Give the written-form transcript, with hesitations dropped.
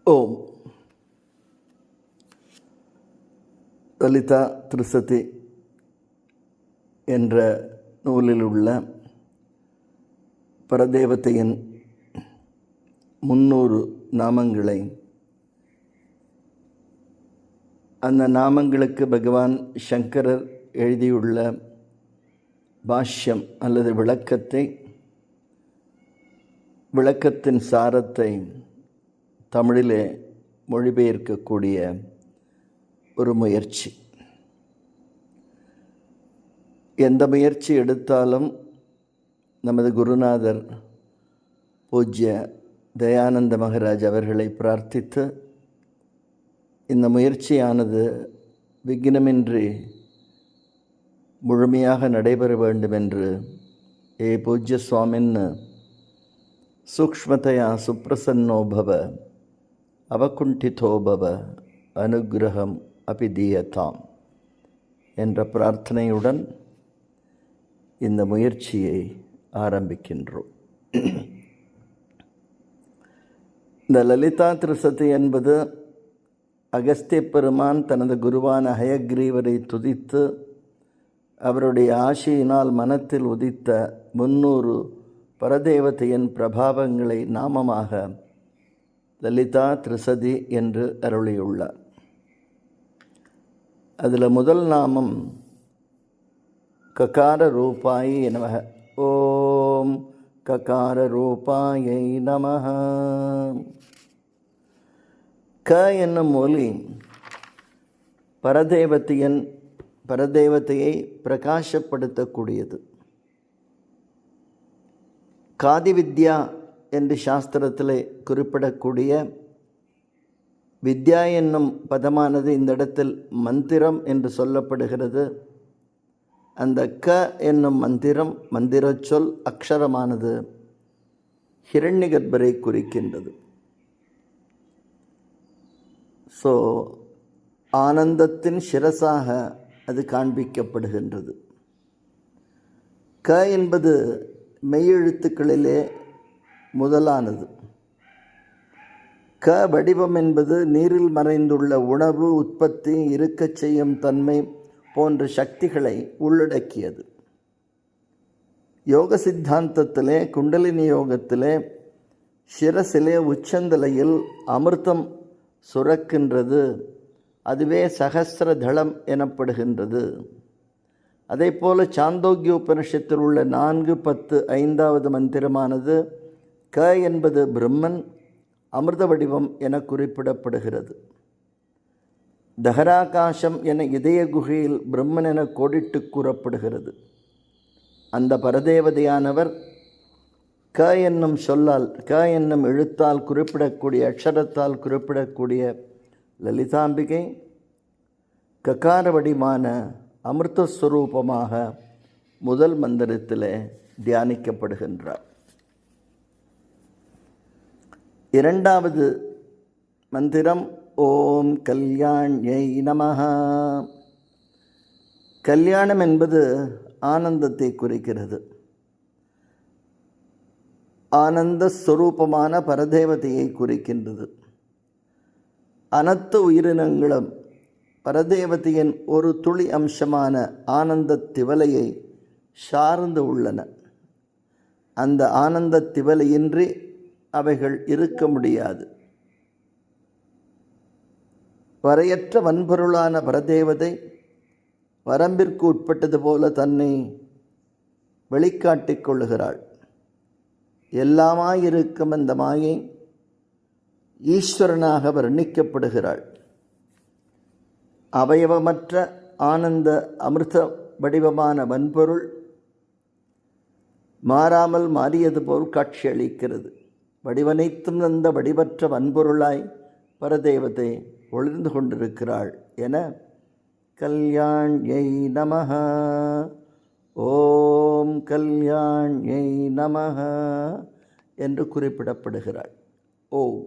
ஓம். லலிதா திரிசதி என்ற நூலில் உள்ள பரதேவதையின் 300 நாமங்களை, அந்த நாமங்களுக்கு பகவான் சங்கரர் எழுதியுள்ள பாஷ்யம் அல்லது விளக்கத்தின் சாரத்தை தமிழிலே மொழிபெயர்க்கக்கூடிய ஒரு முயற்சி. எந்த முயற்சி எடுத்தாலும் நமது குருநாதர் பூஜ்ய தயானந்த மகராஜ் அவர்களை பிரார்த்தித்து இந்த முயற்சியானது விக்னமின்றி முழுமையாக நடைபெற வேண்டும் என்று பூஜ்ய சுவாமின்னு சூக்ஷ்மதையா சுப்ரசன்னோ பவ அவகுண்டிதோ பவ அனுகிரகம் அபிதீயதாம் என்ற பிரார்த்தனையுடன் இந்த முயற்சியை ஆரம்பிக்கின்றோம். இந்த லலிதா திரிசதி என்பது அகஸ்திய பெருமான் தனது குருவான ஹயக்ரீவரை துதித்து அவருடைய ஆசையினால் மனத்தில் உதித்த 300 பரதேவதையின் பிரபாவங்களை நாமமாக லலிதா திரிசதி என்று அருளியுள்ளார். அதில் முதல் நாமம் ககார ரூபாயை நமக. ஓம் ககார ரூபாயை நமக. க என்னும் ஒலி பரதேவதையை பிரகாசப்படுத்தக்கூடியது. காதி வித்யா என்று சாஸ்திரத்தில் குறிப்பிடக்கூடிய வித்யா என்னும் பதமானது இந்த இடத்தில் மந்திரம் என்று சொல்லப்படுகிறது. அந்த க என்னும் மந்திர சொல் அக்ஷரமானது ஹிரண்யகர்ப்பரை குறிக்கின்றது. ஸோ ஆனந்தத்தின் சிரசாக அது காண்பிக்கப்படுகின்றது. க என்பது மெய்யெழுத்துக்களிலே முதலானது. க வடிவம் என்பது நீரில் மறைந்துள்ள உணவு, உற்பத்தி, இருக்கச் செய்யும் தன்மை போன்ற சக்திகளை உள்ளடக்கியது. யோக சித்தாந்தத்திலே, குண்டலினி யோகத்திலே சிரசிலே உச்சந்தலையில் அமிர்தம் சுரக்கின்றது. அதுவே சகஸ்ரதளம் எனப்படுகின்றது. அதே போல சாந்தோக்கிய உபனிஷத்தில் உள்ள 4:10 மந்திரமானது க என்பது பிரம்மன் அமிர்த வடிவம் என குறிப்பிடப்படுகிறது. தஹராகாசம் என இதய குகையில் பிரம்மன் என கோடிட்டு கூறப்படுகிறது. அந்த பரதேவதையானவர் க என்னும் சொல்லால், க என்னும் எழுத்தால் குறிப்பிடக்கூடிய, அக்ஷரத்தால் குறிப்பிடக்கூடிய லலிதாம்பிகை ககார வடிவான அமிர்தஸ்வரூபமாக முதல் மந்திரத்தில் தியானிக்கப்படுகின்றார். இரண்டாவது மந்திரம் ஓம் கல்யாண்யை நமஹ. கல்யாணம் என்பது ஆனந்தத்தை குறிக்கிறது. ஆனந்த ஸ்வரூபமான பரதேவதையை குறிக்கின்றது. அனைத்து உயிரினங்களும் பரதேவதையின் ஒரு துளி அம்சமான ஆனந்த திவலையை சார்ந்து உள்ளன. அந்த ஆனந்த திவலையின்றி அவைகள் இருக்க முடியாது. வரையற்ற வன்பொருளான பரதேவதை வரம்பிற்கு உட்பட்டது போல தன்னை வெளிக்காட்டிக் கொள்ளுகிறாள். எல்லாமாயிருக்கும் அந்த மாயை ஈஸ்வரனாக வர்ணிக்கப்படுகிறாள். அவயவமற்ற ஆனந்த அமிர்த வடிவமான வன்பொருள் மாறாமல் மாறியது போல் காட்சியளிக்கிறது. வடிவனைத்தும் அந்த வடிவற்ற வன்பொருளாய் பரதேவதை ஒளிர்ந்து கொண்டிருக்கிறாள் என கல்யாண்யை நமஹ, ஓம் கல்யாண்யை நமஹ என்று குறிப்பிடப்படுகிறாள். ஓம்.